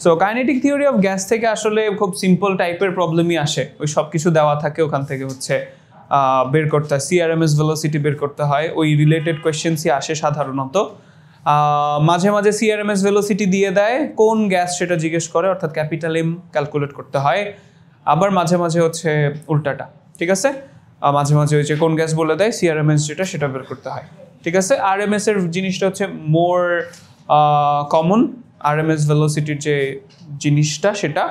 So kinetic theory of gas থেকে আসলে খুব সিম্পল টাইপের প্রবলেমই আসে, ওই সব কিছু দেওয়া থাকে, ওখান থেকে হচ্ছে বের করতে হয়, সিআরএমএস ভেলোসিটি বের করতে হয়, ওই রিলেটেড কোয়েশ্চেন্সই আসে সাধারণত। মাঝে মাঝে সিআরএমএস ভেলোসিটি দিয়ে দেয়, কোন গ্যাস সেটা জিজ্ঞেস করে, অর্থাৎ ক্যাপিটাল এম ক্যালকুলেট করতে হয়। আবার মাঝে মাঝে হচ্ছে উল্টাটা, ঠিক আছে, মাঝে মাঝে হচ্ছে কোন গ্যাস বলে দেয়, সিআরএমএস যেটা সেটা বের করতে হয়, ঠিক আছে। আরএমএস এর জিনিসটা হচ্ছে মোর কমন, আরএমএস ভেলোসিটির যে জিনিসটা সেটা।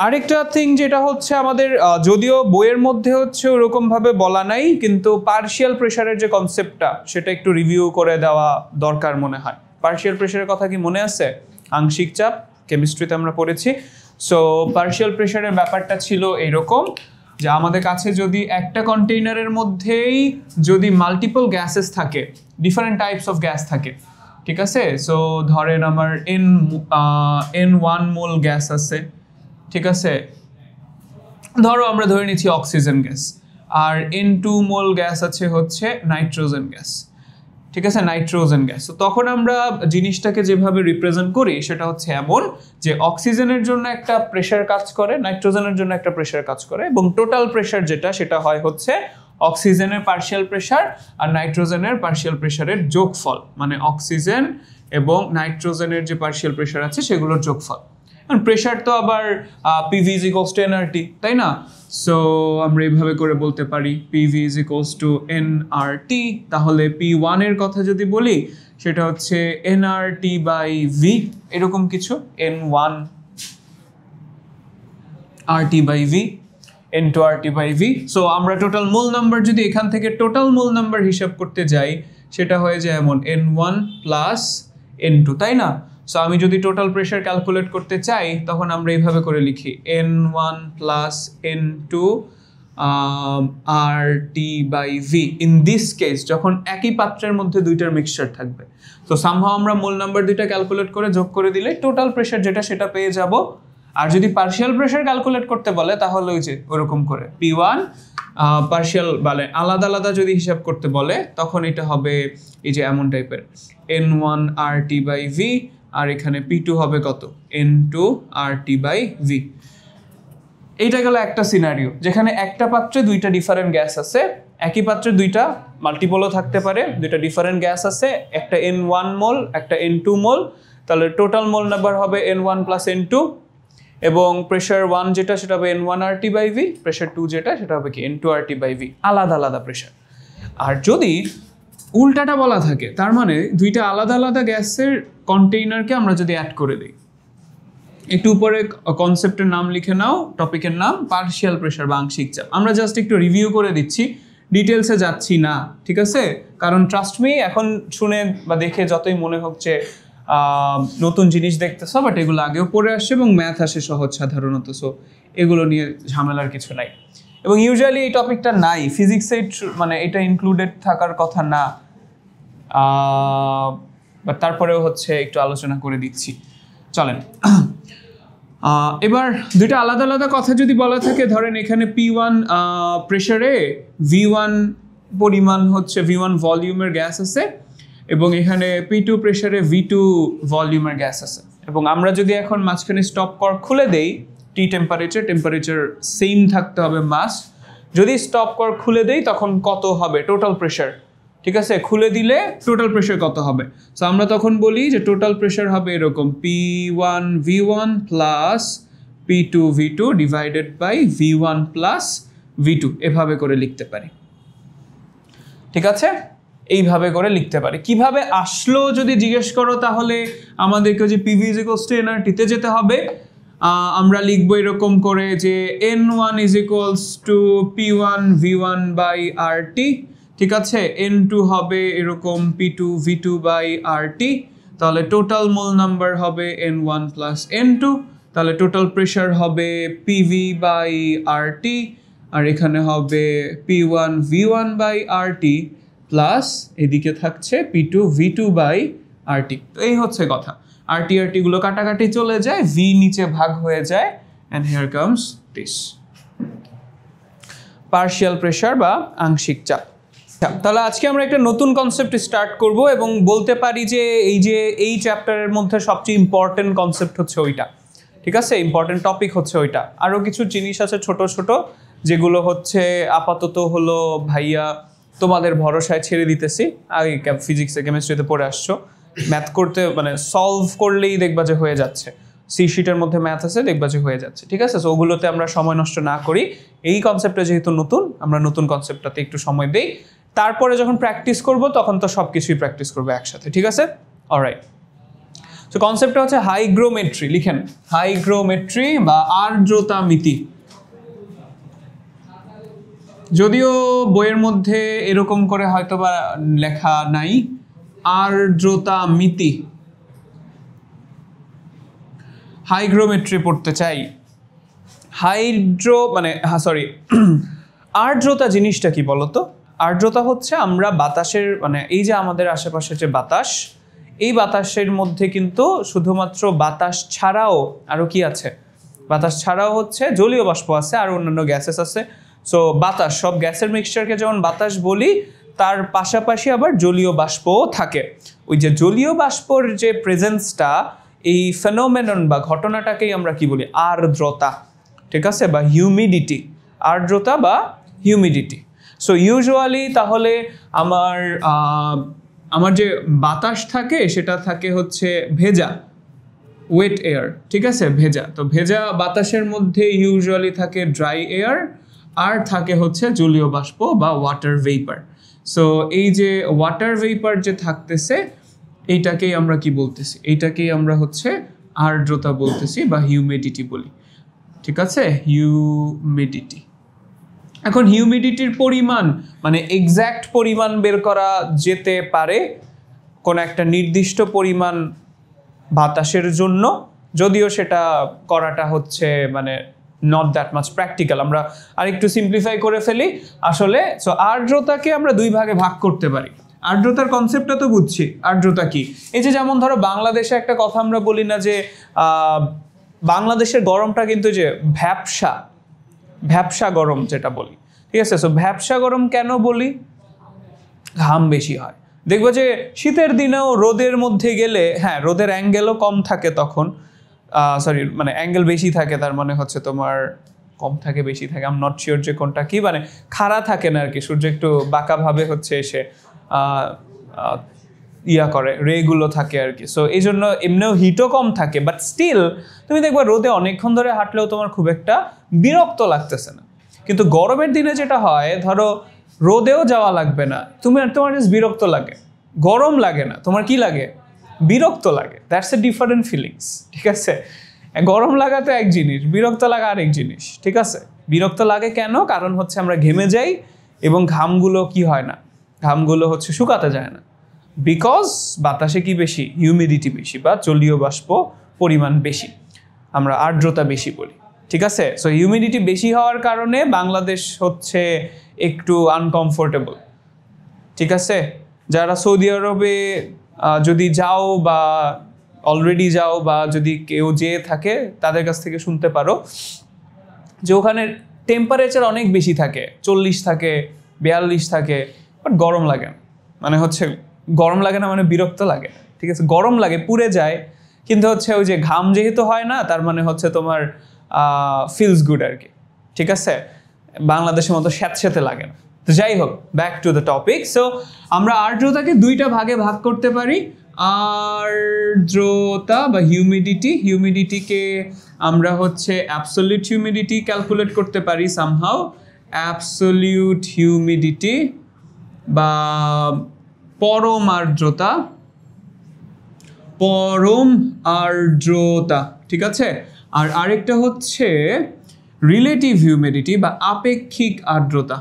আরেকটা থিং যেটা হচ্ছে আমাদের, যদিও বইয়ের মধ্যে হচ্ছে ওরকমভাবে বলা নাই, কিন্তু পার্শিয়াল প্রেশারের যে কনসেপ্টটা সেটা একটু রিভিউ করে দেওয়া দরকার মনে হয়। পার্শিয়াল প্রেশারের কথা কি মনে আছে? আংশিক চাপ কেমিস্ট্রিতে আমরা পড়েছি। সো পার্শিয়াল প্রেশারের ব্যাপারটা ছিল এইরকম যে আমাদের কাছে যদি একটা কন্টেইনারের মধ্যেই যদি মাল্টিপল গ্যাসেস থাকে, ডিফারেন্ট টাইপস অফ গ্যাস থাকে, ঠিক আছে। সো ধরেন আমার N1 মোল গ্যাস আছে, ঠিক আছে, ধরো আমরা ধরে নিচ্ছি অক্সিজেন গ্যাস, আর N2 মোল গ্যাস আছে হচ্ছে নাইট্রোজেন গ্যাস, ঠিক আছে, নাইট্রোজেন গ্যাস। তো তখন আমরা জিনিসটাকে যেভাবে রিপ্রেজেন্ট করি সেটা হচ্ছে এমন যে অক্সিজেনের জন্য একটা প্রেশার কাজ করে, নাইট্রোজেনের জন্য একটা প্রেশার কাজ করে, এবং টোটাল প্রেশার যেটা সেটা হয় হচ্ছে অক্সিজেনের পার্শিয়াল প্রেশার আর নাইট্রোজেনের পার্শিয়াল প্রেশারের যোগফল, মানে অক্সিজেন এবং নাইট্রোজেনের যে পার্শিয়াল প্রেশার আছে সেগুলোর যোগফল। প্রেশার তো আবার PV is equals to nRT, তাই না? সো আমরা এইভাবে করে বলতে পারি PV is equals to nRT। তাহলে P1 এর কথা যদি বলি সেটা হচ্ছে nRT by V, এরকম কিছু, N1 RT by V, N2 RT by V। So আমরা টোটাল মোল নাম্বার যদি এখান থেকে টোটাল মোল নাম্বার হিসাব করতে যাই সেটা হয়ে যায় এমন N1 প্লাস N2, তাই না? সো আমি যদি টোটাল প্রেশার ক্যালকুলেট করতে চাই তখন আমরা এইভাবে করে লিখি N1 plus N2 RT by V। In this case যখন একই পাত্রের মধ্যে দুইটার মিক্সচার থাকবে, তো সামহাও আমরা মোল নাম্বার দুইটা ক্যালকুলেট করে যোগ করে দিলে টোটাল প্রেশার যেটা সেটা পেয়ে যাব। আর যদি পার্শিয়াল প্রেশার ক্যালকুলেট করতে বলে তাহলে ওই যে ওরকম করে P1 পার্শিয়াল মানে আলাদা আলাদা যদি হিসাব করতে বলে তখন এটা হবে এই যে এমন টাইপের N1 RT by V, আর এখানে P2 হবে কত, N2 RT by V। এইটা গেল একটা সিনারিও যেখানে একটা পাত্রে দুইটা ডিফারেন্ট গ্যাস আছে, একই পাত্রে দুইটা মাল্টিপলও থাকতে পারে, দুইটা ডিফারেন্ট গ্যাস আছে, একটা N1 মোল একটা N2 মোল, তাহলে টোটাল মোল নাম্বার হবে N1 প্লাস N2, এবং প্রেশার 1 যেটা সেটা হবে N1 RT by V, pressure 2 যেটা সেটা হবে কি N2 RT by V, আলাদা আলাদা প্রেশার। আর যদি উল্টাটা বলা থাকে তার মানে দুইটা আলাদা আলাদা গ্যাসের কন্টেইনারকে আমরা যদি অ্যাড করে দিই, একটু উপরে কনসেপ্টের নাম লিখে নাও, টপিকের নাম পার্শিয়াল প্রেশার বা আংশিক চাপ। আমরা জাস্ট একটু রিভিউ করে দিচ্ছি, ডিটেলসে যাচ্ছি না, ঠিক আছে, কারণ ট্রাস্ট মি এখন শুনে বা দেখে যতই মনে হচ্ছে নতুন জিনিস দেখতেছো, বাট এগুলো আগেও পড়ে আসছে এবং ম্যাথ আসে সহজ সাধারণত, সো এগুলো নিয়ে ঝামেলার কিছু নাই। এবং ইউজুয়ালি এই টপিকটা নাই ফিজিক্সে, মানে এটা ইনক্লুডেড থাকার কথা না, বাট তারপরেও হচ্ছে একটু আলোচনা করে দিচ্ছি, চলেন। এবার দুইটা আলাদা আলাদা কথা যদি বলা থাকে, ধরেন এখানে P1 প্রেশারে V1 পরিমাণ হচ্ছে V1 ভলিউমের গ্যাস আছে, এবং এখানে P2 প্রেশারে V2 ভলিউমের গ্যাস আছে, এবং আমরা যদি এখন মাঝখানে স্টপ কর্ক খুলে দেই, টি টেম্পারেচার সেম থাকতে হবে মাস, যদি স্টপ কর্ক খুলে দেই তখন কত হবে টোটাল প্রেশার, ঠিক আছে, খুলে দিলে টোটাল প্রেশার কত হবে। সো আমরা তখন বলি যে টোটাল প্রেশার হবে এরকম P1 V1 plus P2 V2 divided by V1 plus V2, এভাবে করে লিখতে পারি, ঠিক আছে, এইভাবে করে লিখতে পারি। কিভাবে আসলো যদি জিজ্ঞেস করো তাহলে আমাদেরকে যে PV is equals to nRT তে যেতে হবে। আমরা লিখবো এরকম করে যে N1 is equals to P1 V1 by RT, ঠিক আছে, N2 হবে এরকম P2 V2 by RT, তাহলে টোটাল মোল নাম্বার হবে N1 প্লাস N2, তাহলে টোটাল প্রেশার হবে PV by RT, আর এখানে হবে P1 V1 by RT plus এদিকে থাকছে P2 V2 by RT। তো এই হচ্ছে কথা, RT গুলো কাটাকাটি চলে যায়, V নিচে ভাগ হয়ে যায়, and here comes this partial pressure বা আংশিক চাপ। তাহলে আজকে আমরা একটা নতুন কনসেপ্ট স্টার্ট করব এবং বলতে পারি যে এই চ্যাপ্টারের মধ্যে সবচেয়ে ইম্পর্টেন্ট কনসেপ্ট হচ্ছে ওইটা, ঠিক আছে, ইম্পর্টেন্ট টপিক হচ্ছে ওইটা। আরও কিছু জিনিস আছে ছোট ছোট যেগুলো হচ্ছে আপাতত হলো ভাইয়া তোমাদের ভরসায় ছেড়ে দিতেছি। আগে ফিজিক্সে কেমিস্ট্রিতে পড়ে আসছো, ম্যাথ করতে মানে সলভ করলেই দেখবা যে হয়ে যাচ্ছে, সি শিটের মধ্যে ম্যাথ আছে দেখবা যে হয়ে যাচ্ছে, ঠিক আছে। সো ওগুলোতে আমরা সময় নষ্ট না করি, এই কনসেপ্টটা যেহেতু নতুন আমরা নতুন কনসেপ্টটাতে একটু সময় দেই, তারপরে যখন প্র্যাকটিস করব তখন তো সব কিছুই প্র্যাকটিস করবো একসাথে, ঠিক আছে। অলরাইট, সো কনসেপ্টটা হচ্ছে হাইগ্রোমেট্রি। লিখেন হাইগ্রোমেট্রি বা আর্দ্রতা মিতি। যদিও বইয়ের মধ্যে এরকম করে হয়তো বা লেখা নাই আর্দ্রতা মিতি। হাইগ্রোমেট্রি পড়তে চাই। আর্দ্রতা জিনিসটা কি বলতো? আর্দ্রতা হচ্ছে আমরা বাতাসের মানে এই যে আমাদের আশেপাশে যে বাতাস, এই বাতাসের মধ্যে কিন্তু শুধুমাত্র বাতাস ছাড়াও আরও কি আছে, বাতাস ছাড়াও হচ্ছে জলীয় বাষ্প আছে আর অন্যান্য গ্যাসেস আছে। সো বাতাস, সব গ্যাসের মিক্সচারকে যেমন বাতাস বলি, তার পাশাপাশি আবার জলীয় বাষ্পও থাকে। ওই যে জলীয় বাষ্পর যে প্রেজেন্সটা, এই ফেনোমেনন বা ঘটনাটাকেই আমরা কি বলি, আর্দ্রতা, ঠিক আছে, বা হিউমিডিটি। আর্দ্রতা বা হিউমিডিটি। সো ইউজুয়ালি তাহলে আমার যে বাতাস থাকে সেটা থাকে হচ্ছে ভেজা, ওয়েট এয়ার, ঠিক আছে, ভেজা। তো ভেজা বাতাসের মধ্যে ইউজুয়ালি থাকে ড্রাই এয়ার আর থাকে হচ্ছে জলীয় বাষ্প বা ওয়াটার ভেপার। সো এই যে ওয়াটার ভেপার যে থাকতেছে এইটাকেই আমরা কি বলতেছি, এইটাকেই আমরা হচ্ছে আর্দ্রতা বলতেছি বা হিউমিডিটি বলি, ঠিক আছে, হিউমিডিটি। এখন হিউমিডিটির পরিমাণ মানে এক্স্যাক্ট পরিমাণ বের করা যেতে পারে কোন একটা নির্দিষ্ট পরিমাণ বাতাসের জন্য, যদিও সেটা করাটা হচ্ছে মানে নট দ্যাট মাচ প্র্যাকটিক্যাল। আমরা আরেকটু সিম্পলিফাই করে ফেলি আসলে। সো আর্দ্রতাকে আমরা দুই ভাগে ভাগ করতে পারি। আর্দ্রতার কনসেপ্টটা তো বুঝছি, আর্দ্রতা কি। এই যে যেমন ধরো বাংলাদেশে একটা কথা আমরা বলি না যে বাংলাদেশের গরমটা কিন্তু যে ভ্যাপসা গরম যেটা বলি, ঠিক আছে। সো ভ্যাপসা গরম কেন বলি? ঘাম বেশি হয়। দেখবো যে শীতের দিনেও রোদের মধ্যে গেলে, হ্যাঁ রোদের অ্যাঙ্গেলও কম থাকে তখন, মানে অ্যাঙ্গেল বেশি থাকে, তার মানে হচ্ছে তোমার কম থাকে বেশি থাকে, আম নট শিওর যে কোনটা কি, মানে খাড়া থাকে না আর কি, সূর্য একটু বাঁকাভাবে হচ্ছে এসে করে, রেগুলো থাকে আর কি। সো এই জন্য এমনিও হিটও কম থাকে, বাট স্টিল তুমি দেখবে রোদে অনেকক্ষণ ধরে হাঁটলেও তোমার খুব একটা বিরক্ত লাগতেছে না। কিন্তু গরমের দিনে যেটা হয়, ধরো রোদেও যাওয়া লাগবে না, তোমার জাস্ট বিরক্ত লাগে, গরম লাগে না, তোমার কি লাগে, বিরক্ত লাগে। দ্যাটস এ ডিফারেন্ট ফিলিংস, ঠিক আছে। গরম লাগা তো এক জিনিস, বিরক্ত লাগা আরেক জিনিস, ঠিক আছে। বিরক্ত লাগে কেন? কারণ হচ্ছে আমরা ঘেমে যাই এবং ঘামগুলো কি হয় না, ঘামগুলো হচ্ছে শুকাতে যায় না, বিকজ বাতাসে কি বেশি, হিউমিডিটি বেশি বা জলীয় বাষ্প পরিমাণ বেশি, আমরা আর্দ্রতা বেশি বলি, ঠিক আছে। সো হিউমিডিটি বেশি হওয়ার কারণে বাংলাদেশ হচ্ছে একটু আনকমফোর্টেবল, ঠিক আছে। যারা সৌদি আরবে যদি যাও বা অলরেডি যাও বা যদি কেউ যেয়ে থাকে তাদের কাছ থেকে শুনতে পারো যে ওখানে টেম্পারেচার অনেক বেশি থাকে, 40 থাকে, 42 থাকে, বাট গরম লাগে না। মানে হচ্ছে গরম লাগে না মানে বিরক্ত লাগে, ঠিক আছে। গরম লাগে, পুড়ে যায়, কিন্তু হচ্ছে ওই যে ঘাম যেহেতু হয় না, তার মানে হচ্ছে তোমার ফিলস গুড আর কি, ঠিক আছে। বাংলাদেশের মতো স্যাঁতস্যাঁতে লাগে না। তো যাই হোক, back to the topic. So আমরা আর্দ্রতাকে দুইটা ভাগে ভাগ করতে পারি। আর্দ্রতা বা হিউমিডিটিকে আমরা হচ্ছে অ্যাবসলিউট হিউমিডিটি ক্যালকুলেট করতে পারি সামহাউ, অ্যাবসলিউট হিউমিডিটি বা পরম আর্দ্রতা, ঠিক আছে। আর আরেকটা হচ্ছে রিলেটিভ হিউমিডিটি বা আপেক্ষিক আর্দ্রতা,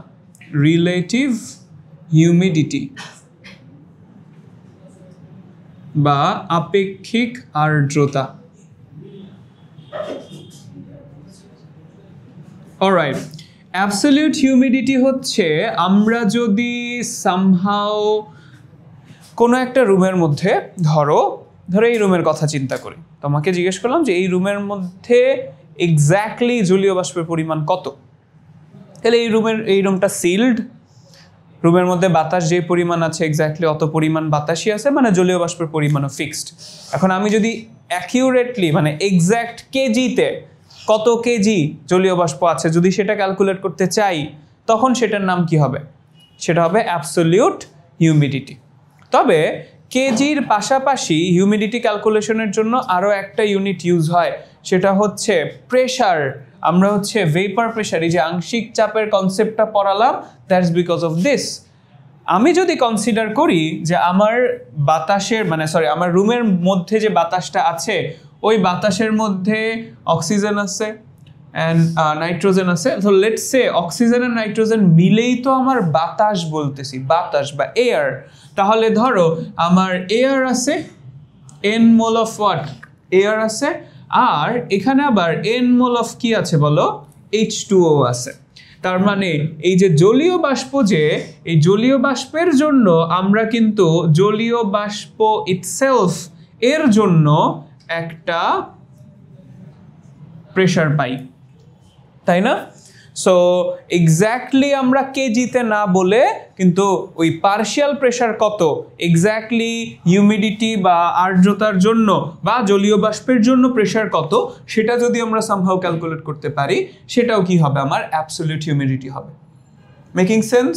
রিলেটিভ হিউমিডিটি বা আপেক্ষিক আর্দ্রতা। অলরাইট, অ্যাবসলিউট হিউমিডিটি হচ্ছে আমরা যদি সামহাউ কোনো একটা রুমের মধ্যে ধরো এই রুমের কথা চিন্তা করি, তোমাকে জিজ্ঞেস করলাম যে এই রুমের মধ্যে এক্স্যাক্টলি জলীয় বাষ্পের পরিমাণ কত, তাহলে এই রুমটা সিল্ড, রুমের মধ্যে বাতাস যে পরিমাণ আছে এক্স্যাক্টলি অত পরিমাণ বাতাসই আছে, মানে জলীয় বাষ্পের পরিমাণও ফিক্সড। এখন আমি যদি অ্যাকিউরেটলি মানে এক্স্যাক্ট কেজিতে কত কেজি জলীয় বাষ্প আছে যদি সেটা ক্যালকুলেট করতে চাই, তখন সেটার নাম কি হবে? সেটা হবে অ্যাবসলিউট হিউমিডিটি। তবে কেজির পাশাপাশি হিউমিডিটি ক্যালকুলেশনের জন্য আরও একটা ইউনিট ইউজ হয়, সেটা হচ্ছে প্রেশার। আমরা হচ্ছে ভেপার প্রেশার, এই যে আংশিক চাপের কনসেপ্টটা পড়ালাম, দ্যাটস বিকজ অফ দিস। আমি যদি কনসিডার করি যে আমার বাতাসের আমার রুমের মধ্যে যে বাতাসটা আছে ওই বাতাসের মধ্যে অক্সিজেন আছে অ্যান্ড নাইট্রোজেন আছে, তো লেটস সে অক্সিজেন আর নাইট্রোজেন মিলেই তো আমার বাতাস বলতেছি, বাতাস বা এয়ার। তাহলে ধরো আমার এয়ার আছে, n mole of what, air আছে, আর এখানে আবার n মোল অফ কি আছে বলো, H2O আছে। তার মানে এই যে জলীয় বাষ্প, যে এই জলীয় বাষ্পের জন্য আমরা কিন্তু জলীয় বাষ্প ইটসেলফ এর জন্য একটা প্রেশার পাই, তাই না? সো এক্স্যাক্টলি আমরা কেজিতে না বলে কিন্তু ওই পার্শিয়াল প্রেশার কত এক্স্যাক্টলি হিউমিডিটি বা আর্দ্রতার জন্য বা জলীয় বাষ্পের জন্য প্রেশার কত সেটা যদি আমরা সামহাউ ক্যালকুলেট করতে পারি, সেটাও কি হবে, আমার অ্যাবসলিউট হিউমিডিটি হবে। Making sense?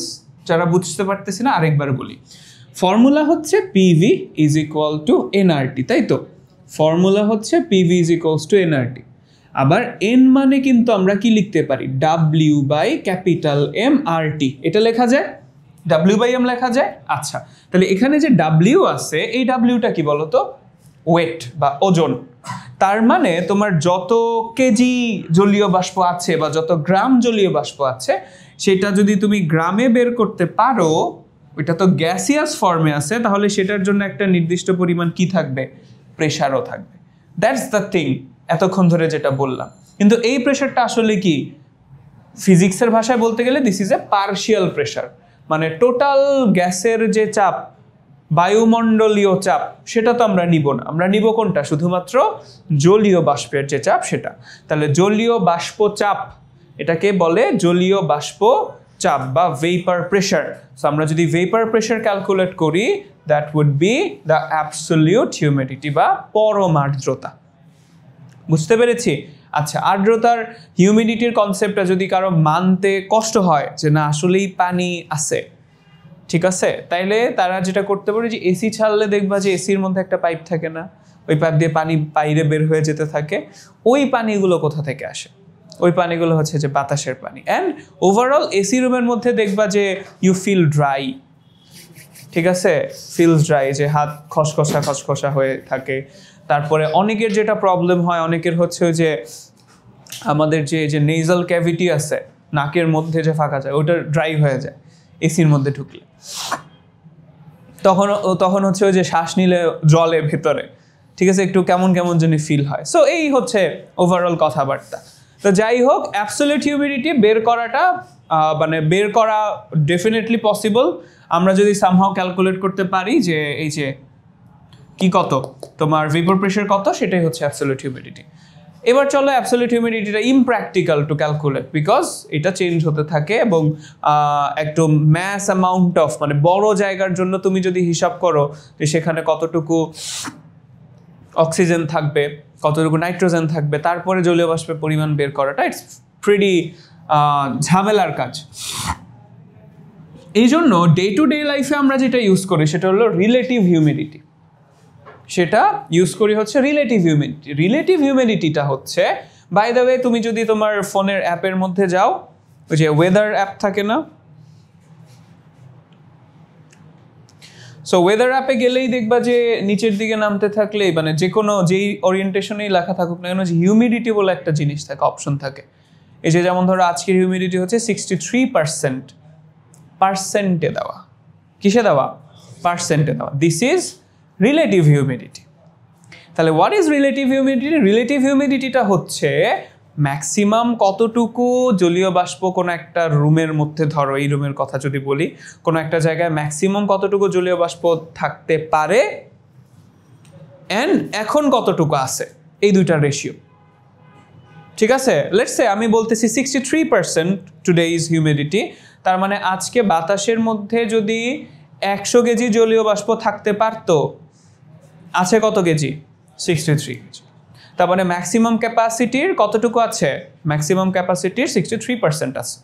যারা বুঝতে পারতেছি না আরেকবার বলি। ফর্মুলা হচ্ছে PV is equal to nRT, তাই তো? ফর্মুলা হচ্ছে PV is equals two nRT. আবার এন মানে কিন্তু আমরা কি লিখতে পারি, W by capital M R টি, এটা লেখা যায়, ডাব্লিউ বাই এম লেখা যায়। আচ্ছা, তাহলে এখানে যে ডাব্লিউ আছে এই ডাব্লিউটা কি বলতো, ওয়েট বা ওজন। তার মানে তোমার যত কেজি জলীয় বাষ্প আছে বা যত গ্রাম জলীয় বাষ্প আছে সেটা যদি তুমি গ্রামে বের করতে পারো, ওইটা তো গ্যাসিয়াস ফর্মে আছে, তাহলে সেটার জন্য একটা নির্দিষ্ট পরিমাণ কি থাকবে, প্রেশারও থাকবে। দ্যাটস দ্য থিং এতক্ষণ ধরে যেটা বললাম। কিন্তু এই প্রেশারটা আসলে কি, ফিজিক্সের ভাষায় বলতে গেলে this is a partial pressure, মানে টোটাল গ্যাসের যে চাপ, বায়ুমণ্ডলীয় চাপ, সেটা তো আমরা নিব না। আমরা নিব কোনটা, শুধুমাত্র জলীয় বাষ্পের যে চাপ সেটা। তাহলে জলীয় বাষ্প চাপ, এটাকে বলে জলীয় বাষ্প চাপ বা ভেপার প্রেশার। সো আমরা যদি ভেপার প্রেশার ক্যালকুলেট করি, that would be the absolute humidity বা পরম আর্দ্রতা। বুঝতে পেরেছি? আচ্ছা, আর্দ্রতার হিউমিডিটির কনসেপ্টটা যদি কারো মানতে কষ্ট হয় যে না আসলেই পানি আছে, ঠিক আছে, তাইলে তারা যেটা করতে পারে যে এসি ছাড়লে দেখবা যে এসির মধ্যে একটা পাইপ থাকে না, ওই পাইপ দিয়ে পানি বাইরে বের হয়ে যেতে থাকে। ওই পানিগুলো কোথা থেকে আসে? ওই পানিগুলো হচ্ছে যে বাতাসের পানি। অ্যান্ড ওভারঅল এসি রুমের মধ্যে দেখবা যে ইউ ফিল ড্রাই, ঠিক আছে, ফিলস ড্রাই, যে হাত খসখসা খসখসা হয়ে থাকে। তারপরে অনেকের যেটা প্রবলেম হয়, অনেকের হচ্ছে যে আমাদের যে নেজাল ক্যাভিটি আছে, নাকের মধ্যে যে ফাঁকা যায়, ওটা ড্রাই হয়ে যায় এসির মধ্যে ঢুকলে। তখন হচ্ছে ওই যে শ্বাস নিলে জলে ভেতরে, ঠিক আছে, একটু কেমন কেমন জানি ফিল হয়। সো এই হচ্ছে ওভারঅল কথাবার্তা। তো যাই হোক, অ্যাবসলিউট হিউমিডিটি বের করাটা বের করা ডেফিনেটলি পসিবল। আমরা যদি সামহাউ ক্যালকুলেট করতে পারি যে এই যে কি কত তোমার ভেপার প্রেশার কত, সেটাই হচ্ছে অ্যাবসলিউট হিউমিডিটি। এবার চলো অ্যাবসলিউট হিউমিডিটিটা ইমপ্র্যাকটিক্যাল টু ক্যালকুলেট, বিকজ এটা চেঞ্জ হতে থাকে এবং একটু ম্যাস অ্যামাউন্ট অফ বড় জায়গার জন্য তুমি যদি হিসাব করো যে সেখানে কতটুকু অক্সিজেন থাকবে, কতটুকু নাইট্রোজেন থাকবে, তারপরে জলীয় বাষ্পের পরিমাণ বের করাটা ইটস প্রিটি ঝামেলার কাজ। এই জন্য ডে টু ডে লাইফে আমরা যেটা ইউজ করি সেটা হলো রিলেটিভ হিউমিডিটি। সেটা ইউজ করি হচ্ছে রিলেটিভ হিউমিডিটি। রিলেটিভ হিউমিডিটিটা হচ্ছে, বাই দ্য ওয়ে, তুমি যদি তোমার ফোনের অ্যাপের মধ্যে যাও, ওই যে ওয়েদার অ্যাপ থাকে না, সো ওয়েদার অ্যাপে গেলেই দেখবা যে নিচের দিকে নামতে থাকলেই যে কোনো যেই ওরিয়েন্টেশনেই লেখা থাকুক না কেন, যে হিউমিডিটি বলে একটা জিনিস থাকে, অপশন থাকে। এই যে যেমন ধরো আজকের হিউমিডিটি হচ্ছে 63%, পার্সেন্টে দেওয়া। কিসে দেওয়া? পার্সেন্টে দেওয়া। This is relative humidity. তাহলে what is relative humidity? Relative হিউমিডিটিটা হচ্ছে ম্যাক্সিমাম কতটুকু জলীয় বাষ্প কোনো একটা রুমের মধ্যে, ধরো এই রুমের কথা যদি বলি, কোনো একটা জায়গায় ম্যাক্সিমাম কতটুকু জলীয় বাষ্প থাকতে পারে অ্যান্ড এখন কতটুকু আছে, এই দুইটার রেশিও। ঠিক আছে, লেটস সে আমি বলতেছি 63% টুডে ইজ হিউমিডিটি, তার মানে আজকে বাতাসের মধ্যে যদি 100 কেজি জলীয় বাষ্প থাকতে পারতো, আছে কত কেজি? 63 কেজি। তার মানে ম্যাক্সিমাম ক্যাপাসিটির কতটুকু আছে? ম্যাক্সিমাম ক্যাপাসিটির 63% আছে।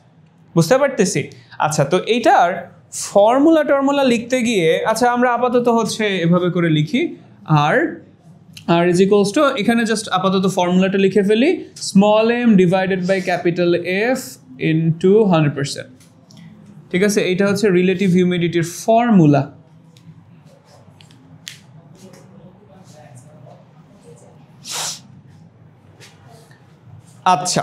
বুঝতে পারতেছি? আচ্ছা, তো এইটার ফর্মুলা লিখতে গিয়ে, আচ্ছা আমরা আপাতত হচ্ছে এভাবে করে লিখি, আর ইজ ইকুয়ালস টু, এখানে জাস্ট আপাতত ফর্মুলাটা লিখে ফেলি, small m divided by capital F into 100%। ঠিক আছে, এইটা হচ্ছে রিলেটিভ হিউমিডিটির ফর্মুলা। আচ্ছা,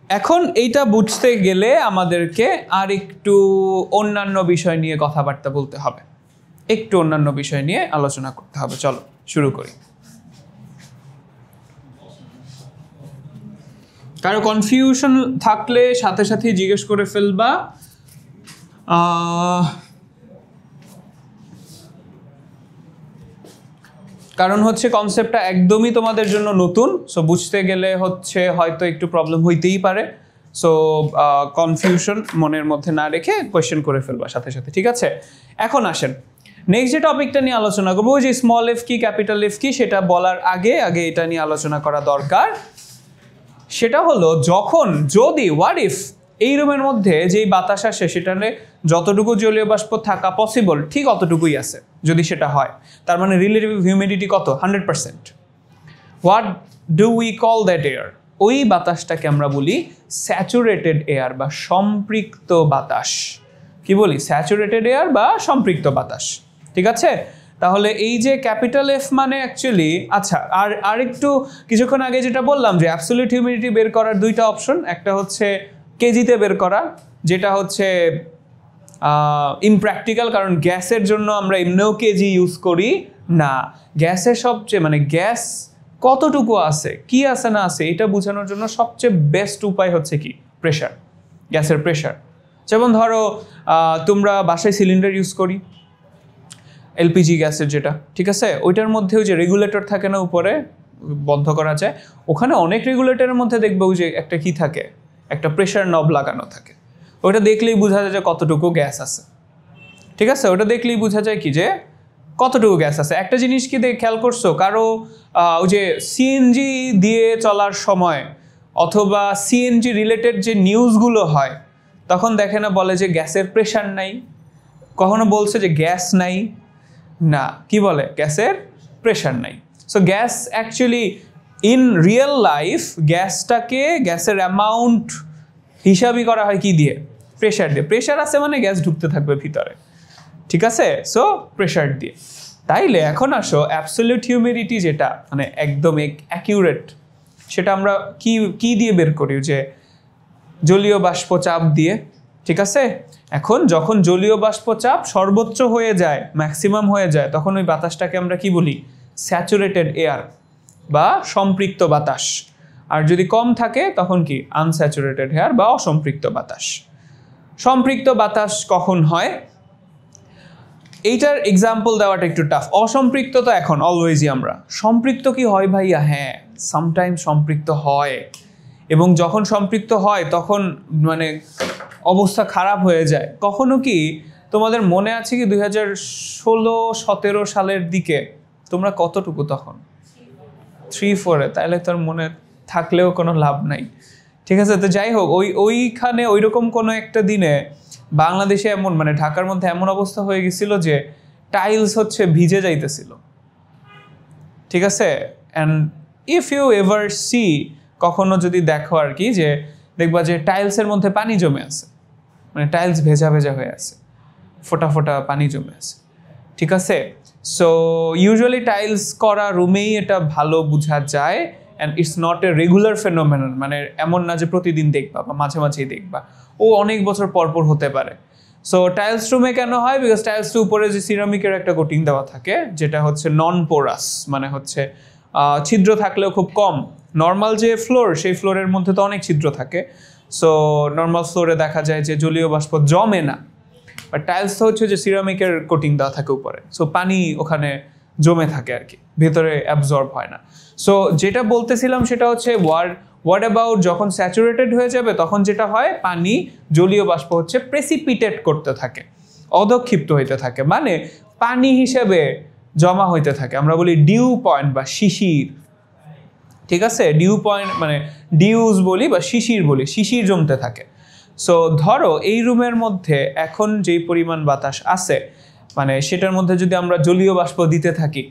এখন এইটা বুঝতে গেলে আমাদেরকে আর একটু অন্যান্য বিষয় নিয়ে কথাবার্তা বলতে হবে, একটু অন্যান্য বিষয় নিয়ে আলোচনা করতে হবে। চলো শুরু করি। কারো কনফিউশন থাকলে সাথে সাথে জিজ্ঞেস করে ফেলবা। কারণ হচ্ছে কনসেপ্টটা একদমই তোমাদের জন্য নতুন, সো বুঝতে গেলে হচ্ছে হয়তো একটু প্রবলেম হইতেই পারে। সো কনফিউশন মনের মধ্যে না রেখে কোয়েশ্চেন করে ফেলবা সাথে সাথে, ঠিক আছে? এখন আসেন নেক্সট যে টপিকটা নিয়ে আলোচনা করবো, যে স্মল এফ কি ক্যাপিটাল এফ কি, সেটা বলার আগে এটা নিয়ে আলোচনা করা দরকার। সেটা হলো যদি হোয়াট ইফ এই রুমের মধ্যে যেই বাতাস আসে সেটাতে যতটুকু জলীয় বাষ্প থাকা পসিবল ঠিক অতটুকুই আছে, যদি সেটা হয়, তার মানে রিলেটিভ হিউমিডিটি কত? 100%। What do we call that air? ওই বাতাসটাকে আমরা বলি স্যাচুরেটেড এয়ার বা সম্পৃক্ত বাতাস। কি বলি? স্যাচুরেটেড এয়ার বা সম্পৃক্ত বাতাস, ঠিক আছে? তাহলে এই যে ক্যাপিটাল এফ মানে অ্যাকচুয়ালি, আচ্ছা আর একটু কিছুক্ষণ আগে যেটা বললাম যে অ্যাবসলিউট হিউমিডিটি বের করার দুইটা অপশন, একটা হচ্ছে কেজিতে বের করা, যেটা হচ্ছে ইমপ্র্যাকটিক্যাল, কারণ গ্যাসের জন্য আমরা এমনিও কেজি ইউজ করি না। গ্যাসের সবচেয়ে গ্যাস কতটুকু আছে, কি আছে না আছে, এটা বোঝানোর জন্য সবচেয়ে বেস্ট উপায় হচ্ছে কি? প্রেশার, গ্যাসের প্রেশার। যেমন ধরো তোমরা বাসায় সিলিন্ডার ইউজ করি, এলপিজি গ্যাসের যেটা, ঠিক আছে? ওইটার মধ্যেও যে রেগুলেটর থাকে না, উপরে বন্ধ করা যায়, ওখানে অনেক রেগুলেটরের মধ্যে দেখবে ওই যে একটা কি থাকে, একটা প্রেশার নব লাগানো থাকে। ওটা দেখলেই বোঝা যায় যে কতটুকু গ্যাস আছে, ঠিক আছে? ওটা দেখলেই বোঝা যায় কি যে কতটুকু গ্যাস আছে। একটা জিনিস কি খেয়াল করছো, কারো ওই যে সিএনজি দিয়ে চলার সময় অথবা সিএনজি রিলেটেড যে নিউজগুলো হয়, তখন দেখে না বলে যে গ্যাসের প্রেশার নাই, কখনো বলছে যে গ্যাস নাই, না, কি বলে? গ্যাসের প্রেশার নাই। So gas actually in real life গ্যাসটাকে, গ্যাসের অ্যামাউন্ট হিসাবই করা হয় কি দিয়ে? প্রেশার দিয়ে। প্রেশার আছে মানে গ্যাস ঢুকতে থাকবে ভিতরে, ঠিক আছে? সো প্রেশার দিয়ে। তাইলে এখন আসো অ্যাবসলিউট হিউমিডিটি যেটা একদম অ্যাকিউরেট, সেটা আমরা কি দিয়ে বের করি? যে জলীয় বাষ্প চাপ দিয়ে, ঠিক আছে? এখন যখন জলীয় বাষ্প চাপ সর্বোচ্চ হয়ে যায়, ম্যাক্সিমাম হয়ে যায়, তখন ওই বাতাসটাকে আমরা কি বলি? স্যাচুরেটেড এয়ার বা সম্পৃক্ত বাতাস। আর যদি কম থাকে তখন কি? আনস্যাচুরেটেড এয়ার বা অসম্পৃক্ত বাতাস। সম্পৃক্ত বাতাস কখন হয়? এইটার এক্সাম্পল দেওয়াটা একটু টাফ। অসম্পৃক্ত তো এখন অলওয়েজই আমরা। সম্পৃক্ত কি হয় ভাইয়া? হ্যাঁ, সামটাইম সম্পৃক্ত হয়, এবং যখন সম্পৃক্ত হয় তখন অবস্থা খারাপ হয়ে যায়। কখনো কি তোমাদের মনে আছে কি 2016-17 সালের দিকে তোমরা কতটুকু তখন? 3-4-এ। তাইলে তোর মনে থাকলেও কোনো লাভ নাই, ঠিক আছে? তো যাই হোক, ওইখানে ওইরকম কোনো একটা দিনে বাংলাদেশে এমন ঢাকার মধ্যে এমন অবস্থা হয়ে গেছিল যে টাইলস হচ্ছে ভিজে যাইতেছিল, ঠিক আছে? And if you ever see, কখনো যদি দেখো আর কি, যে দেখবা যে টাইলসের মধ্যে পানি জমে আছে, টাইলস ভেজা ভেজা হয়ে আছে, ফোটা ফোটা পানি জমে আছে, ঠিক আছে? সো ইউজুয়ালি টাইলস করা রুমেই এটা ভালো বোঝা যায়, and it's not a regular phenomenon, এমন না যে প্রতিদিন দেখবা বা মাঝে মাঝেই দেখবা, ও অনেক বছর পরপর হতে পারে। সো টাইলস রুমে কেন হয়? বিকজ টাইলসের উপরে যে সিরামিকের একটা কোটিং দেওয়া থাকে, যেটা হচ্ছে নন পোরাস, হচ্ছে ছিদ্র থাকলেও খুব কম। নর্মাল যে ফ্লোর, সেই ফ্লোরের মধ্যে তো অনেক ছিদ্র থাকে। সো নর্মাল ফ্লোরে দেখা যায় যে জলীয় বাষ্প জমে না, বাট টাইলস তো হচ্ছে যে সিরামিকের কোটিং দেওয়া থাকে উপরে, সো পানি ওখানে জমে থাকে আর কি, ভেতরে অ্যাবজর্ব হয় না। সো যেটা বলতেছিলাম সেটা হচ্ছে হোয়াট অ্যাবাউট যখন স্যাচুরেটেড হয়ে যাবে তখন যেটা হয় পানি জলীয় বাষ্প হচ্ছে প্রেসিপিটেট করতে থাকে, অধক্ষিপ্ত হইতে থাকে, মানে পানি হিসেবে জমা হইতে থাকে। আমরা বলি ডিউ পয়েন্ট বা শিশির, ঠিক আছে? ডিউ পয়েন্ট মানে ডিউজ বলি বা শিশির বলি, শিশির জমতে থাকে। সো ধরো এই রুমের মধ্যে এখন যেই পরিমাণ বাতাস আছে, মানে সেটার মধ্যে যদি আমরা জলীয় বাষ্প দিতে থাকি,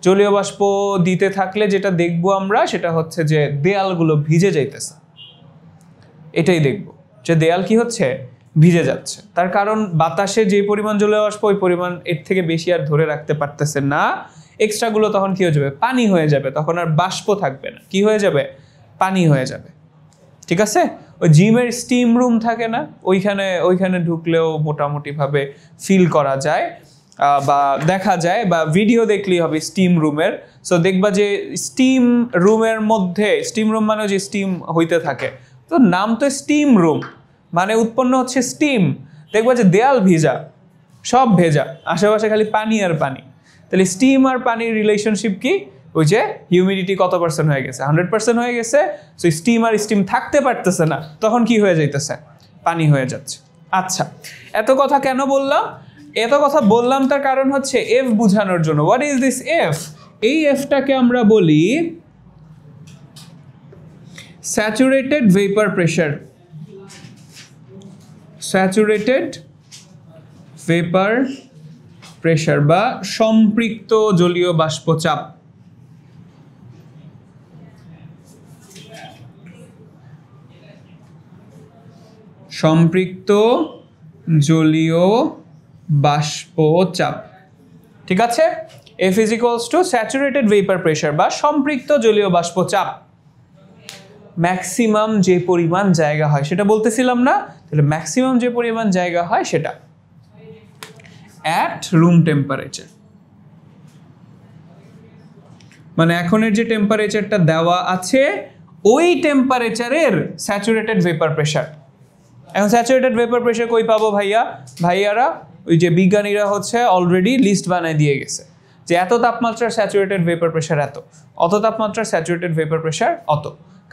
জলীয় বাষ্প দিতে থাকলে যেটা দেখবো আমরা সেটা হচ্ছে যে দেয়ালগুলো ভিজে যাইতেছে। এটাই দেখবো যে দেয়াল কি হচ্ছে, ভিজে যাচ্ছে। তার কারণ বাতাসে যে পরিমাণ জলীয় বাষ্প ওই পরিমাণ এর থেকে বেশি আর ধরে রাখতে পারতেছে না, এক্সট্রাগুলো তখন কি হয়ে যাবে, পানি হয়ে যাবে, তখন আর বাষ্প থাকবে না, কি হয়ে যাবে, পানি হয়ে যাবে। ঠিক আছে? ওই জিমের স্টিম রুম থাকে না, ওইখানে ঢুকলেও মোটামুটিভাবে ফিল করা যায় বা দেখা যায়, বা ভিডিও দেখলেই হবে স্টিম রুমের। সো দেখবা যে স্টিম রুমের মধ্যে, স্টিম রুম মানে যে স্টিম হইতে থাকে, তো নাম তো স্টিম রুম, মানে উৎপন্ন হচ্ছে স্টিম। দেখবা যে দেয়াল ভিজা, সব ভেজা, আশেপাশে খালি পানি আর পানি। তাহলে স্টিম আর পানির রিলেশনশিপ কি, ওই যে হিউমিডিটি কত পার্সেন্ট হয়ে গেছে, 100% হয়ে গেছে। সো স্টিম আর স্টিম থাকতে পারতেছে না, তখন কি হয়ে যাইতেছে, পানি হয়ে যাচ্ছে। আচ্ছা, এত কথা কেন বললাম? এত কথা বললাম তার কারণ হচ্ছে এফ বোঝানোর জন্য। What is this F? এই এফটাকে আমরা বলি saturated vapour pressure, saturated vapour pressure বা সম্পৃক্ত জলীয় বাষ্পচাপ। সম্পৃক্ত জলীয় বাষ্পচাপ, ঠিক আছে? F is equals to saturated vapour pressure বা সম্পৃক্ত জলীয় বাষ্পচাপ। ম্যাক্সিমাম যে পরিমাণ জায়গা হয় সেটা বলতেছিলাম না, তাহলে ম্যাক্সিমাম যে পরিমাণ জায়গা হয় সেটা অ্যাট রুম টেম্পারেচার, মানে এখনের যে টেম্পারেচারটা দেওয়া আছে ওই টেম্পারেচারের স্যাচুরেটেড ভেপার প্রেশার। এখন স্যাচুরেটেড ভেপার প্রেশার কই পাবো ভাইয়ারা? ওই যে বিজ্ঞানীরা হচ্ছে অলরেডি লিস্ট বানায় দিয়ে গেছে যে এত তাপমাত্রার স্যাচুরেটেড ভেপার প্রেশার এত, অত তাপমাত্রার স্যাচুরেটেড ভেপার প্রেশার অত।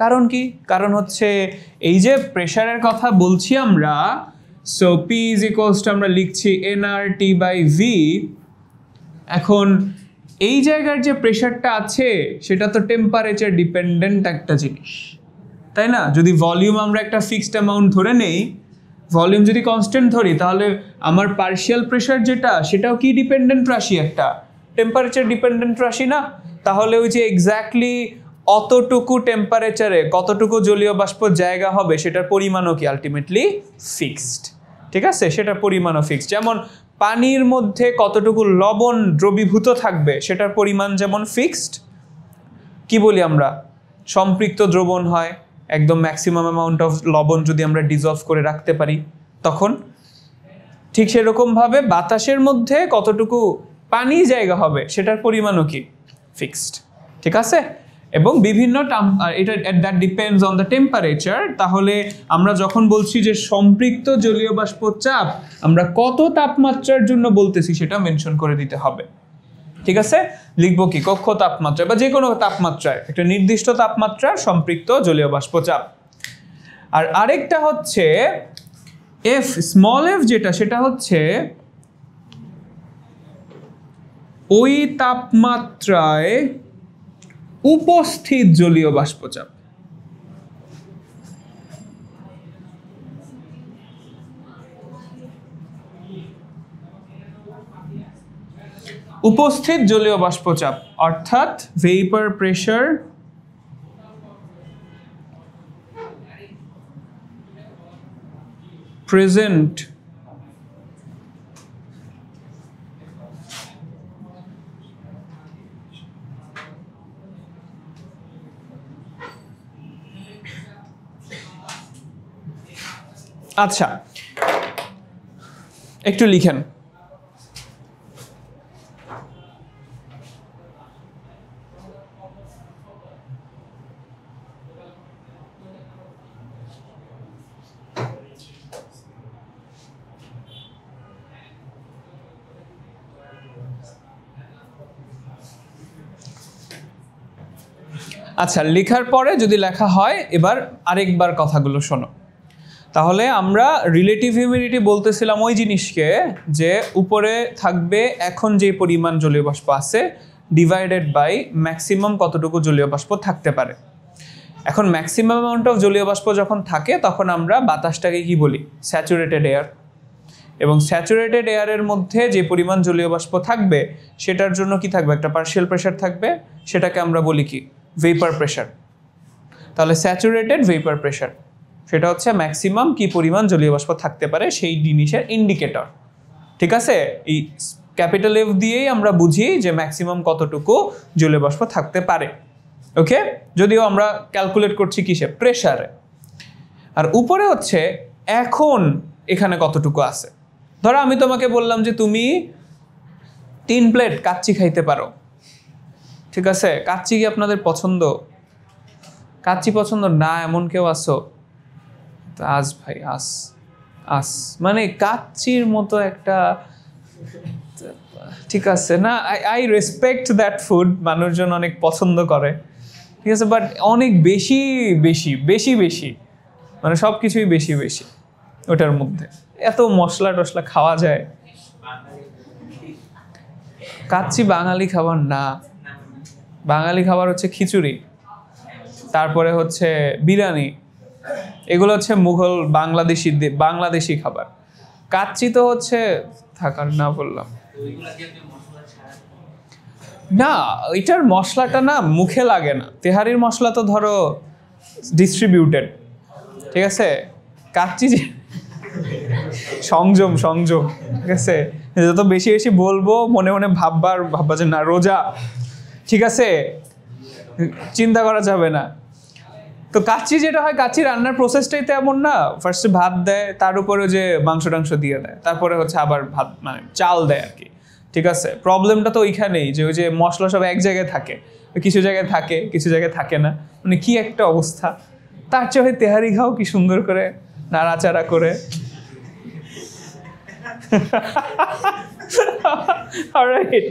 কারণ কি? কারণ হচ্ছে এই যে প্রেশারের কথা বলছি আমরা, so P is equals two আমরা লিখছি nRT/V। এখন এই জায়গার যে প্রেশারটা আছে সেটা তো টেম্পারেচার ডিপেন্ডেন্ট একটা জিনিস, তাই না? যদি ভলিউম আমরা একটা ফিক্সড অ্যামাউন্ট ধরে নেই, ভলিউম যদি কনস্ট্যান্ট ধরি, তাহলে আমার পার্শিয়াল প্রেশার যেটা সেটাও কি ডিপেন্ডেন্ট রাশি, একটা টেম্পারেচার ডিপেন্ডেন্ট রাশি না? তাহলে ওই যে এক্স্যাক্টলি অতটুকু টেম্পারেচারে কতটুকু জলীয় বাষ্প জায়গা হবে সেটার পরিমাণও কি আলটিমেটলি ফিক্সড, ঠিক আছে? সেটার পরিমাণও ফিক্সড। যেমন পানির মধ্যে কতটুকু লবণ দ্রবীভূত থাকবে সেটার পরিমাণ যেমন ফিক্সড, কি বলি আমরা, সম্পৃক্ত দ্রবণ হয়, একদম ম্যাক্সিমাম অ্যামাউন্ট অফ লবণ যদি আমরা ডিজলভ করে রাখতে পারি তখন, ঠিক সেরকমভাবে বাতাসের মধ্যে কতটুকু পানি জায়গা হবে সেটার পরিমাণও কি ফিক্সড, ঠিক আছে? এবং বিভিন্ন এটা that depends on the temperature. তাহলে আমরা যখন বলছি যে সম্পৃক্ত জলীয় বাষ্পচাপ, আমরা কত তাপমাত্রার জন্য বলতেছি সেটা মেনশন করে দিতে হবে, ঠিক আছে? লিখবো কি, কক্ষ তাপমাত্রা বা যে কোনো তাপমাত্রায় একটা নির্দিষ্ট তাপমাত্রার সম্পৃক্ত জলীয় বাষ্পচাপ। আর আরেকটা হচ্ছে এফ, স্মল এফ যেটা, সেটা হচ্ছে ওই তাপমাত্রায় উপস্থিত জলীয় বাষ্পচাপ। উপস্থিত জলীয় বাষ্পচাপ অর্থাৎ ভেপার প্রেশার প্রেজেন্ট আচ্ছা, একটু লিখেন। আচ্ছা, লেখার পরে যদি লেখা হয়, এবার আরেকবার কথাগুলো শোনো। তাহলে আমরা রিলেটিভ হিউমিডিটি বলতেছিলাম ওই জিনিসকে, যে উপরে থাকবে এখন যে পরিমাণ জলীয় বাষ্প আছে ডিভাইডেড বাই ম্যাক্সিমাম কতটুকু জলীয় বাষ্প থাকতে পারে। এখন ম্যাক্সিমাম অ্যামাউন্ট অফ জলীয় বাষ্প যখন থাকে তখন আমরা বাতাসটাকে কি বলি? Saturated air. এবং স্যাচুরেটেড এয়ারের মধ্যে যে পরিমাণ জলীয় বাষ্প থাকবে সেটার জন্য কি থাকবে? একটা পার্শিয়াল প্রেশার থাকবে, সেটাকে আমরা বলি কি? Vapour pressure. তাহলে স্যাচুরেটেড ভেপার প্রেশার সেটা হচ্ছে ম্যাক্সিমাম কি পরিমাণ জলীয় বাষ্প থাকতে পারে সেই জিনিসের ইন্ডিকেটর। ঠিক আছে, এই ক্যাপিটাল এফ দিয়েই আমরা বুঝি যে ম্যাক্সিমাম কতটুকু জলীয় বাষ্প থাকতে পারে। ওকে, যদিও আমরা ক্যালকুলেট করছি কিসে? প্রেশারে। আর উপরে হচ্ছে এখন এখানে কতটুকু আছে। ধরো আমি তোমাকে বললাম যে তুমি 3 প্লেট কাচ্চি খাইতে পারো। ঠিক আছে, কাচ্চি কি আপনাদের পছন্দ? কাচ্চি পছন্দ না এমন কেউ আসো? আস ভাই, আস মানে কাচ্চির মতো একটা, ঠিক আছে না, আই রেসপেক্ট দ্যাট ফুড, মানুষজন অনেক পছন্দ করে, ঠিক আছে, বাট অনেক বেশি বেশি বেশি বেশি মানে সব কিছুই বেশি বেশি ওটার মধ্যে। এত মশলা টশলা খাওয়া যায়? কাচ্চি বাঙালি খাবার না। বাঙালি খাবার হচ্ছে খিচুড়ি, তারপরে হচ্ছে বিরিয়ানি, এগুলো হচ্ছে মুঘল বাংলাদেশি খাবার। কাচ্চি তো হচ্ছে থাকার না বললাম না, এটার মশলাটা না মুখে লাগে না। তেহারির মশলা তো ধরো ডিস্ট্রিবিউটেড, ঠিক আছে। কাচ্চি যে সংযম, ঠিক আছে, যত বেশি বেশি বলবো মনে মনে ভাববা যে না রোজা, ঠিক আছে, চিন্তা করা যাবে না। তো কাচ্চি যেটা হয়, কাচ্চি রান্নার প্রসেসটাই তো এমন না, ফার্স্টে ভাত দেয়, তার উপরে যে মাংস টাংস দিয়ে দেয়, তারপরে হচ্ছে আবার ভাত মানে চাল দেয় আর কি। ঠিক আছে, প্রবলেমটা তো ওইখানেই যে ওই যে মশলা সব এক জায়গায় থাকে, কিছু জায়গায় থাকে কিছু জায়গায় থাকে না, মানে কি একটা অবস্থা। তার চেয়ে তেহারি খাও কি সুন্দর করে নাড়াচাড়া করে। Alright,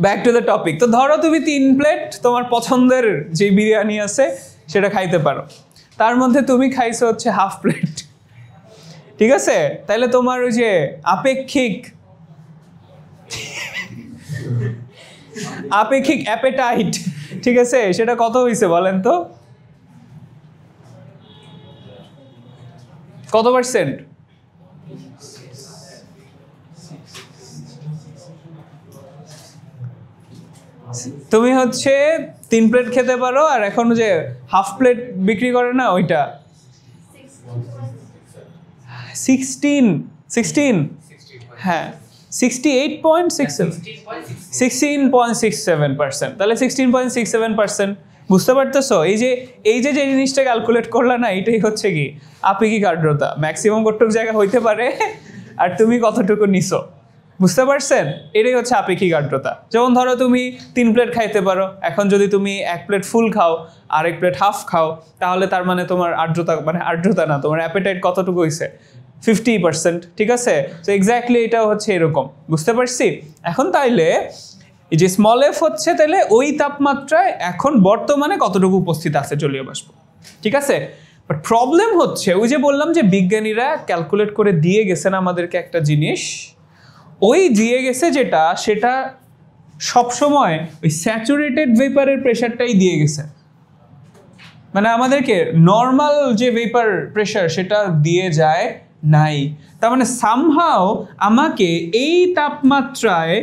back to the topic. তো ধরো তুমি 3 প্লেট তোমার পছন্দের যে বিরিয়ানি আছে সেটা খাইতে পারো, তার মধ্যে তুমি খাইছো হচ্ছে হাফ প্লেট, ঠিক আছে। তাহলে তোমার ওই যে আপেক্ষিক অ্যাপেটাইট, ঠিক আছে, সেটা কত হয়েছে বলেন তো? কত %? তুমি হচ্ছে 3 প্লেট খেতে পারো, আর এখন যে হাফ প্লেট বিক্রি করে না ওইটা 16, হ্যাঁ 16.67%। তাহলে 16.67%, বুঝতে পারতেছো? এই যে জিনিসটা ক্যালকুলেট করলা না, এটাই হচ্ছে কি আপেক্ষিক আর্দ্রতা। ম্যাক্সিমাম কতটুকু জায়গা হইতে পারে আর তুমি কতটুকু নিছো, বুঝতে পারছেন? এটাই হচ্ছে আপেক্ষিক আর্দ্রতা। যেমন ধরো তুমি 3 প্লেট খাইতে পারো, এখন যদি তুমি 1 প্লেট ফুল খাও আর 1 প্লেট হাফ খাও, তাহলে তার মানে তোমার আর্দ্রতা না, তোমার অ্যাপেটাইট কতটুকু হয়েছে? 50%, ঠিক আছে। তো এক্স্যাক্টলি এটাও হচ্ছে এরকম, বুঝতে পারছি? এখন তাইলে এই যে স্মল এফ হচ্ছে তাহলে ওই তাপমাত্রায় এখন বর্তমানে কতটুকু উপস্থিত আছে জলীয় বাষ্প, ঠিক আছে। বাট প্রবলেম হচ্ছে ওই যে বললাম যে বিজ্ঞানীরা ক্যালকুলেট করে দিয়ে গেছেন আমাদেরকে একটা জিনিস, ওই দিয়ে গেছে যেটা, সেটা সবসময় ওই স্যাচুরেটেড ভেপারের প্রেশারটাই দিয়ে গেছে, মানে আমাদেরকে নর্মাল যে ভেপার প্রেশার সেটা দিয়ে যায় নাই। তার মানে সামহাও আমাকে এই তাপমাত্রায়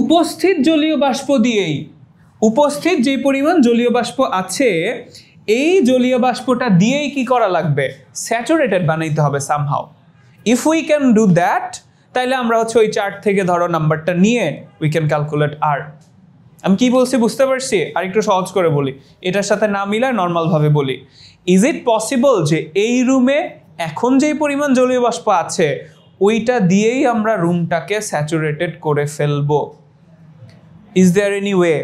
উপস্থিত জলীয় বাষ্প দিয়েই, উপস্থিত যে পরিমাণ জলীয় বাষ্প আছে এই জলীয় বাষ্পটা দিয়েই কি করা লাগবে? স্যাচুরেটেড বানাইতে হবে somehow. If we can do that, তাইলে আমরা হচ্ছে ওই চার্ট থেকে ধরো নাম্বারটা নিয়ে উই ক্যান ক্যালকুলেট আর। আমি কি বলছি বুঝতে পারছি? আর একটু সহজ করে বলি, এটার সাথে না মিলায় নর্মালভাবে বলি। ইজ ইট পসিবল যে এই রুমে এখন যেই পরিমাণ জলীয় বাষ্প আছে ওইটা দিয়েই আমরা রুমটাকে স্যাচুরেটেড করে ফেলবো? Is there any way?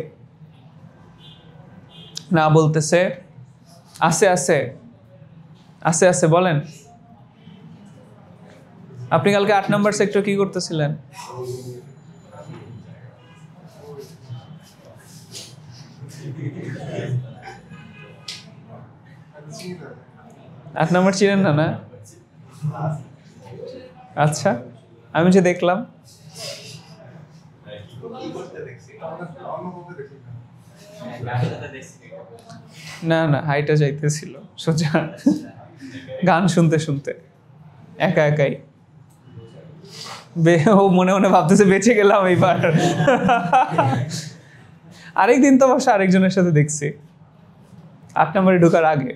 না বলতেছে আছে বলেন। আপনি কালকে 8 নম্বর সেক্টর কি করতেছিলেন? 8 নম্বর চিনেন না? না, আচ্ছা, আমি যে দেখলাম না না হাইটা যাইতেছিল সোজা গান শুনতে শুনতে একা একাই। ও মনে মনে ভাবতেছে বেঁচে গেলাম এইবার। আরেকদিন তো অবশ্য আরেকজনের সাথে দেখছি 8 নম্বরে ঢোকার আগে।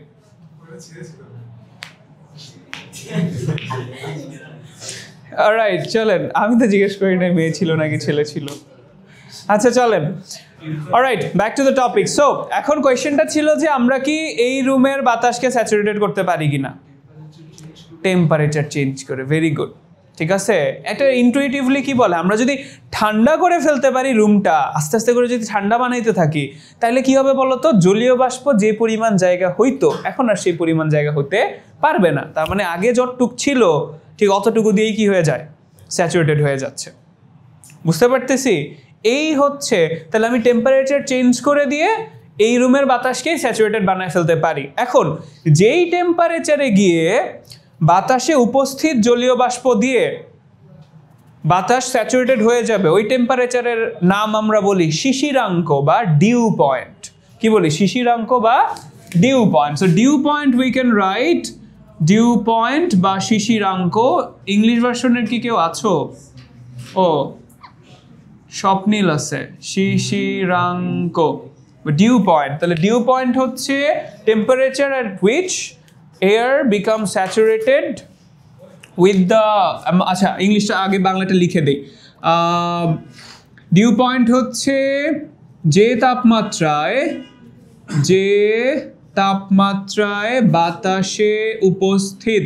অলরাইট, চলেন, আমি তো জিজ্ঞেস করি না মেয়ে ছিল নাকি ছেলে ছিল। আচ্ছা চলেন, alright, back to the topic. So এখন কোয়েশ্চেনটা ছিল যে আমরা কি এই রুমের বাতাসকে স্যাচুরেটেড করতে পারি কিনা টেম্পারেচার চেঞ্জ করে। ভেরি গুড, ঠিক আছে। এটা ইনটুইটিভলি কি বলে, আমরা যদি ঠান্ডা করে ফেলতে পারি রুমটা, আস্তে আস্তে করে যদি ঠান্ডা বানাইতে থাকি, তাহলে কি হবে বলতো, জলীয় বাষ্প যে পরিমাণ জায়গা হইতো এখন আর সেই পরিমাণ জায়গা হতে পারবে না। তার মানে আগে যতটুক ছিল ঠিক অতটুকু দিয়েই কি হয়ে যায়, স্যাচুরেটেড হয়ে যাচ্ছে। বুঝতে পারতেছি? এই হচ্ছে, তাহলে আমি টেম্পারেচার চেঞ্জ করে দিয়ে এই রুমের বাতাসকেই স্যাচুরেটেড বানায় ফেলতে পারি। এখন যেই টেম্পারেচারে গিয়ে বাতাসে উপস্থিত জলীয় বাষ্প দিয়ে বাতাস স্যাচুরেটেড হয়ে যাবে, ওই টেম্পারেচারের নাম আমরা বলি শিশিরাঙ্ক বা ডিউ পয়েন্ট। কি বলি, শিশিরাঙ্ক বা dew point. So dew point we can write dew point বা শিশিরাঙ্ক। ইংলিশ ভার্সনের কি কেউ আছো? ও স্বপ্নিল আছে, শিশিরাঙ্ক ডিউ পয়েন্ট। তাহলে ডিউ পয়েন্ট হচ্ছে temperature at which air becomes saturated with the আচ্ছা ইংলিশটা আগে বাংলাটা লিখে দেই। ডিউ পয়েন্ট হচ্ছে যে তাপমাত্রায় বাতাসে উপস্থিত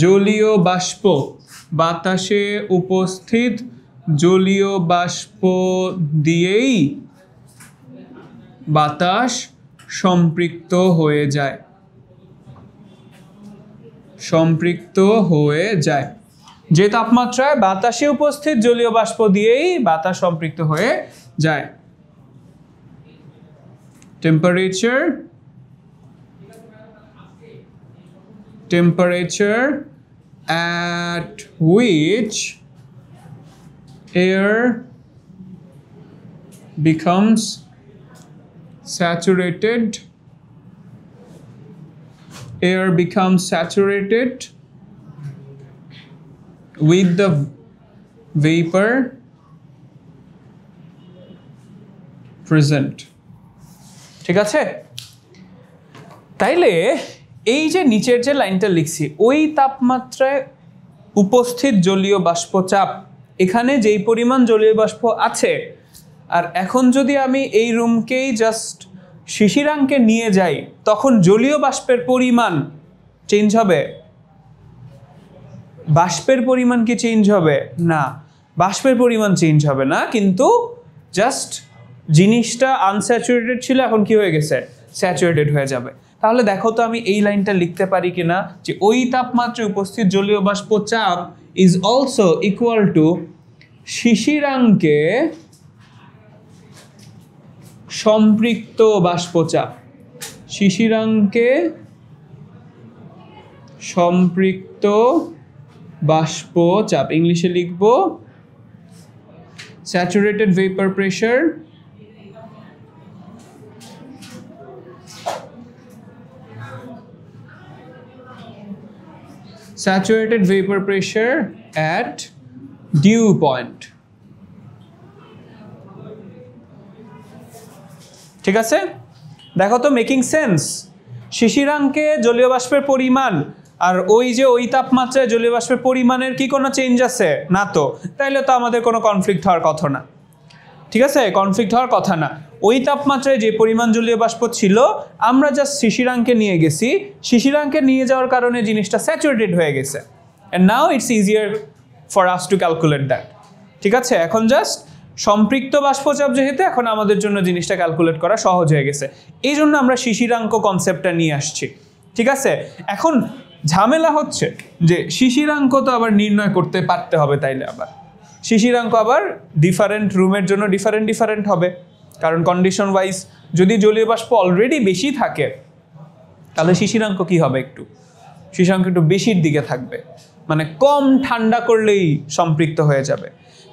জলীয় বাষ্প, বাতাসে উপস্থিত জলীয় বাষ্প দিয়েই বাতাস সম্পৃক্ত হয়ে যায়, যে তাপমাত্রায় বাতাসে উপস্থিত জলীয় বাষ্প দিয়েই বাতাস সম্পৃক্ত হয়ে যায়। Temperature at which air becomes saturated with the vapor present। ঠিক আছে? তাইলে এই যে নিচের যে লাইনটা লিখছি, ওই তাপমাত্রায় উপস্থিত জলীয় বাষ্প চাপ, এখানে যেই পরিমাণ জলীয় বাষ্প আছে, আর এখন যদি আমি এই রুমকেই জাস্ট শিশিরাঙ্কে নিয়ে যাই, তখন জলীয় বাষ্পের পরিমাণ চেঞ্জ হবে? বাষ্পের পরিমাণ কি চেঞ্জ হবে? না, বাষ্পের পরিমাণ চেঞ্জ হবে না, কিন্তু জাস্ট জিনিসটা আনস্যাচুরেটেড ছিল, এখন কি হয়ে গেছে, স্যাচুরেটেড হয়ে যাবে। তাহলে দেখো তো আমি এই লাইনটা লিখতে পারি কিনা, যে ওই তাপমাত্রায় উপস্থিত জলীয় বাষ্প চাপ ইজ অলসো ইকুয়াল টু শিশিরাঙ্কে সম্পৃক্ত বাষ্পচাপ। শিশিরাঙ্কে সম্পৃক্ত বাষ্পচাপ, ইংলিশে লিখব saturated vapour pressure at dew point। ঠিক আছে, দেখো তো মেকিং সেন্স? শিশিরাঙ্কে জলীয় বাষ্পের পরিমাণ আর ওই যে ওই তাপমাত্রায় জলীয় বাষ্পের পরিমাণের কি কোনো চেঞ্জ আছে? না তো। তাইলে তো আমাদের কোনো কনফ্লিক্ট হওয়ার কথা না। ঠিক আছে, কনফ্লিক্ট হওয়ার কথা না। ওই তাপমাত্রায় যে পরিমাণ জলীয় বাষ্প ছিল, আমরা জাস্ট শিশিরাঙ্কে নিয়ে গেছি, শিশিরাঙ্কে নিয়ে যাওয়ার কারণে জিনিসটা স্যাচুরেটেড হয়ে গেছে। And now it's easier for us to calculate that. ঠিক আছে, এখন জাস্ট সম্পৃক্ত বাষ্পচাপ যেহেতু, এখন আমাদের জন্য জিনিসটা ক্যালকুলেট করা সহজ হয়ে গেছে। এই জন্য আমরা শিশিরাঙ্ক কনসেপ্টটা নিয়ে আসছি। ঠিক আছে, এখন ঝামেলা হচ্ছে যে শিশিরাঙ্ক তো আবার নির্ণয় করতে পারতে হবে, তাইলে আবার শিশিরাঙ্ক আবার ডিফারেন্ট রুমের জন্য ডিফারেন্ট হবে, কারণ কন্ডিশন ওয়াইজ যদি জলীয় বাষ্প অলরেডি বেশি থাকে তাহলে শিশিরাঙ্ক কি হবে, শিশিরাঙ্ক একটু বেশির দিকে থাকবে, মানে কম ঠান্ডা করলেই সম্পৃক্ত হয়ে যাবে।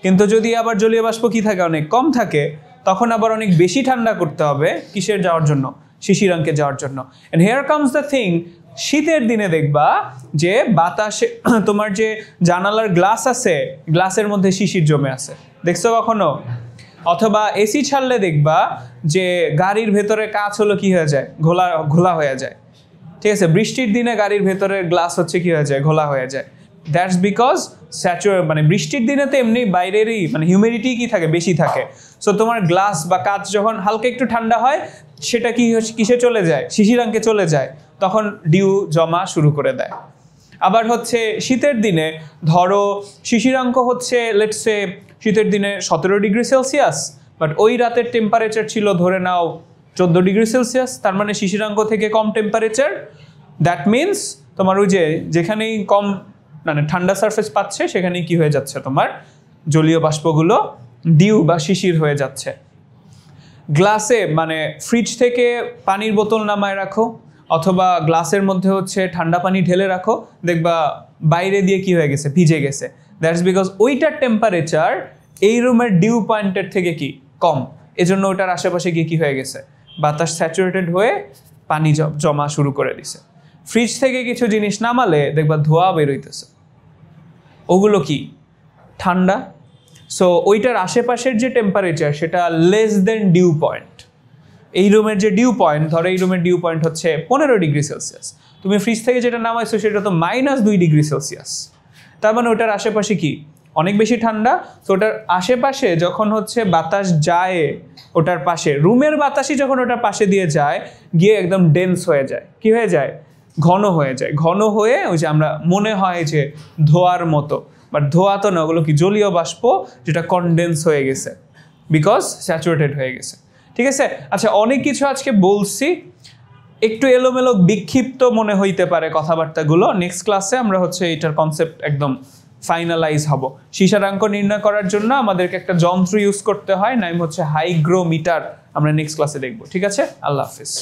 কিন্তু যদি আবার জলীয় বাষ্প কি থাকে, অনেক কম থাকে, তখন আবার অনেক বেশি ঠান্ডা করতে হবে কিসের যাওয়ার জন্য, শিশিরাঙ্কে যাওয়ার জন্য। And here comes the thing, শীতের দিনে দেখবা যে বাতাসে তোমার যে জানালার গ্লাস আছে, গ্লাসের মধ্যে শিশির জমে আছে, দেখছো কখনো? অথবা এসি ছাড়লে দেখবা যে গাড়ির ভেতরে কাঁচ হলো কি হয়ে যায়, ঘোলা হয়ে যায়, ঠিক আছে? বৃষ্টির দিনে গাড়ির ভেতরের গ্লাস হচ্ছে কি হয়ে যায়, ঘোলা হয়ে যায়। দ্যাটস বিকজ মানে বৃষ্টির দিনে তো এমনি বাইরেরই মানে হিউমিডিটি কি থাকে, বেশি থাকে। সো তোমার গ্লাস বা কাঁচ যখন হালকা একটু ঠান্ডা হয়, সেটা কি কিসে চলে যায়, শিশিরাঙ্কে চলে যায়, তখন ডিউ জমা শুরু করে দেয়। আবার হচ্ছে শীতের দিনে ধরো শিশিরাঙ্ক হচ্ছে লেটস সে শীতের দিনে 17 ডিগ্রি সেলসিয়াস, বাট ওই রাতের টেম্পারেচার ছিল ধরে নাও 14 ডিগ্রি সেলসিয়াস, তার মানে শিশিরাঙ্ক থেকে কম টেম্পারেচার। দ্যাট মিনস তোমার ওই যে যেখানেই কম মানে ঠান্ডা সারফেস পাচ্ছে সেখানেই কি হয়ে যাচ্ছে, তোমার জলীয় বাষ্পগুলো ডিউ বা শিশির হয়ে যাচ্ছে। গ্লাসে মানে ফ্রিজ থেকে পানির বোতল নামায় রাখো, অথবা গ্লাসের মধ্যে হচ্ছে ঠান্ডা পানি ঢেলে রাখো, দেখবা বাইরে দিয়ে কি হয়ে গেছে, ভিজে গেছে। দ্যাটস বিকজ ওইটার টেম্পারেচার এই রুমের ডিউ পয়েন্টের থেকে কি কম, এজন্য ওটার আশেপাশে গিয়ে কি হয়ে গেছে, বাতাস স্যাচুরেটেড হয়ে পানি জমা শুরু করে দিছে। ফ্রিজ থেকে কিছু জিনিস নামালে দেখবা ধোয়া বেরোইতেছে, ওগুলো কি ঠান্ডা। সো ওইটার আশেপাশের যে টেম্পারেচার সেটা লেস দেন ডিউ পয়েন্ট। এই রুমের যে ডিউ পয়েন্ট, ধরো এই রুমের ডিউ পয়েন্ট হচ্ছে 15 ডিগ্রি সেলসিয়াস, তুমি ফ্রিজ থেকে যেটা নামাইছো সেটা তো -2 ডিগ্রি সেলসিয়াস, তার মানে ওটার আশেপাশে কি অনেক বেশি ঠান্ডা। তো ওটার আশেপাশে যখন হচ্ছে বাতাস যায় ওটার পাশে, রুমের বাতাসই যখন ওটার পাশে দিয়ে যায়, গিয়ে একদম ডেন্স হয়ে যায়, কি হয়ে যায়, ঘন হয়ে যায়। ঘন হয়ে ওই যে আমরা মনে হয় যে ধোয়ার মতো, বাট ধোয়া তো না, ওগুলো কি জলীয় বাষ্প যেটা কনডেন্স হয়ে গেছে, বিকজ স্যাচুরেটেড হয়ে গেছে। ঠিক আছে, আচ্ছা অনেক কিছু আজকে বলছি, একটু এলোমেলো বিক্ষিপ্ত মনে হইতে পারে কথাবার্তাগুলো। নেক্সট ক্লাসে আমরা হচ্ছে এটার কনসেপ্ট একদম ফাইনালাইজ হব। শিশিরাঙ্ক নির্ণয় করার জন্য আমাদেরকে একটা যন্ত্র ইউজ করতে হয়, নাম হচ্ছে হাইগ্রোমিটার। আমরা নেক্সট ক্লাসে দেখব। ঠিক আছে, আল্লাহ হাফিজ।